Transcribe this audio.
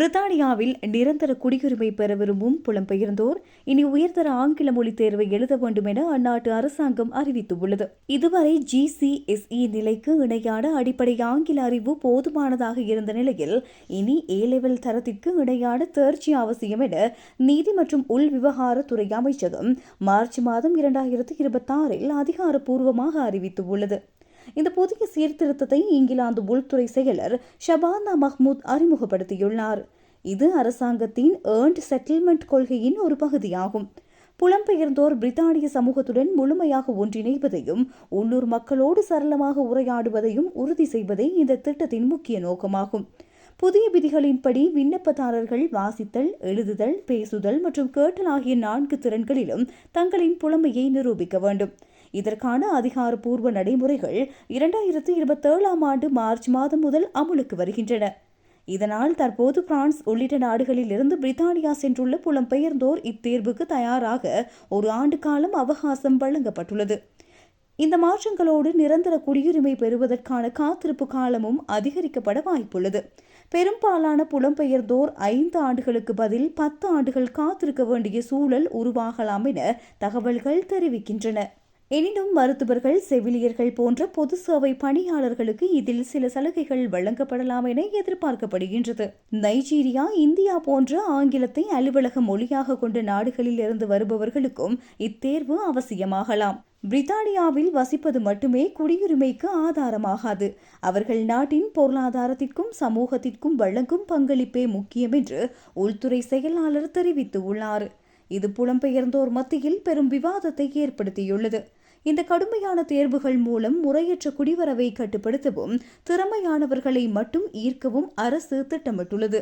பிரித்தானியாவில் நிரந்தர குடியுரிமை பெற விரும்பும் புலம்பெயர்ந்தோர் இனி உயர்தர ஆங்கில மொழி தேர்வை எழுத வேண்டும் என அந்நாட்டு அரசாங்கம் அறிவித்துள்ளது. இதுவரை GCSE நிலைக்கு இணையான அடிப்படை ஆங்கில அறிவு போதுமானதாக இருந்த நிலையில் இனி A-லெவல் தரத்திற்கு இணையான தேர்ச்சி அவசியம் என நீதி மற்றும் உள் விவகாரத்துறை அமைச்சகம் மார்ச் மாதம் 2026 அதிகாரப்பூர்வமாக அறிவித்துள்ளது. இந்த புதிய சீர்திருத்தத்தை இங்கிலாந்து உள்துறை செயலர் ஷபானா மஹ்மூத் அறிமுகப்படுத்தியுள்ளார். இது அரசாங்கத்தின் ஏர்ன்ட் செட்டில்மெண்ட் கொள்கையின் ஒரு பகுதியாகும். புலம்பெயர்ந்தோர் பிரித்தானிய சமூகத்துடன் முழுமையாக ஒன்றிணைவதையும் உள்ளூர் மக்களோடு சரளமாக உரையாடுவதையும் உறுதி செய்வதே இந்த திட்டத்தின் முக்கிய நோக்கமாகும். புதிய விதிகளின்படி விண்ணப்பதாரர்கள் வாசித்தல், எழுதுதல், பேசுதல் மற்றும் கேட்டல் ஆகிய 4 திறன்களிலும் தங்களின் புலமையை நிரூபிக்க வேண்டும். இதற்கான அதிகாரப்பூர்வ நடைமுறைகள் 2027 மார்ச் மாதம் முதல் அமுலுக்கு வருகின்றன. இதனால் தற்போது பிரான்ஸ் உள்ளிட்ட நாடுகளில் இருந்து பிரித்தானியா சென்றுள்ள புலம்பெயர்ந்தோர் இத்தேர்வுக்கு தயாராக 1 ஆண்டு காலம் அவகாசம் வழங்கப்பட்டுள்ளது. இந்த மாற்றங்களோடு நிரந்தர குடியுரிமை பெறுவதற்கான காத்திருப்பு காலமும் அதிகரிக்கப்பட வாய்ப்புள்ளது. பெரும்பாலான புலம்பெயர்ந்தோர் 5 ஆண்டுகளுக்கு பதில் 10 ஆண்டுகள் காத்திருக்க வேண்டிய சூழல் உருவாகலாம் என தகவல்கள் தெரிவிக்கின்றன. எனினும் மருத்துவர்கள், செவிலியர்கள் போன்ற பொது சேவை பணியாளர்களுக்கு இதில் சில சலுகைகள் வழங்கப்படலாம் என எதிர்பார்க்கப்படுகின்றது. நைஜீரியா, இந்தியா போன்ற ஆங்கிலத்தை அலுவலக மொழியாக கொண்ட நாடுகளில் இருந்து வருபவர்களுக்கும் இத்தேர்வு அவசியமாகலாம். பிரித்தானியாவில் வசிப்பது மட்டுமே குடியுரிமைக்கு ஆதாரமாகாது. அவர்கள் நாட்டின் பொருளாதாரத்திற்கும் சமூகத்திற்கும் வழங்கும் பங்களிப்பே முக்கியம் என்று உள்துறை செயலாளர் தெரிவித்துள்ளார். இது புலம்பெயர்ந்தோர் மத்தியில் பெரும் விவாதத்தை ஏற்படுத்தியுள்ளது. இந்த கடுமையான தேர்வுகள் மூலம் முறையற்ற குடிவரவை கட்டுப்படுத்தவும் திறமையானவர்களை மட்டும் ஈர்க்கவும் அரசு திட்டமிட்டுள்ளது.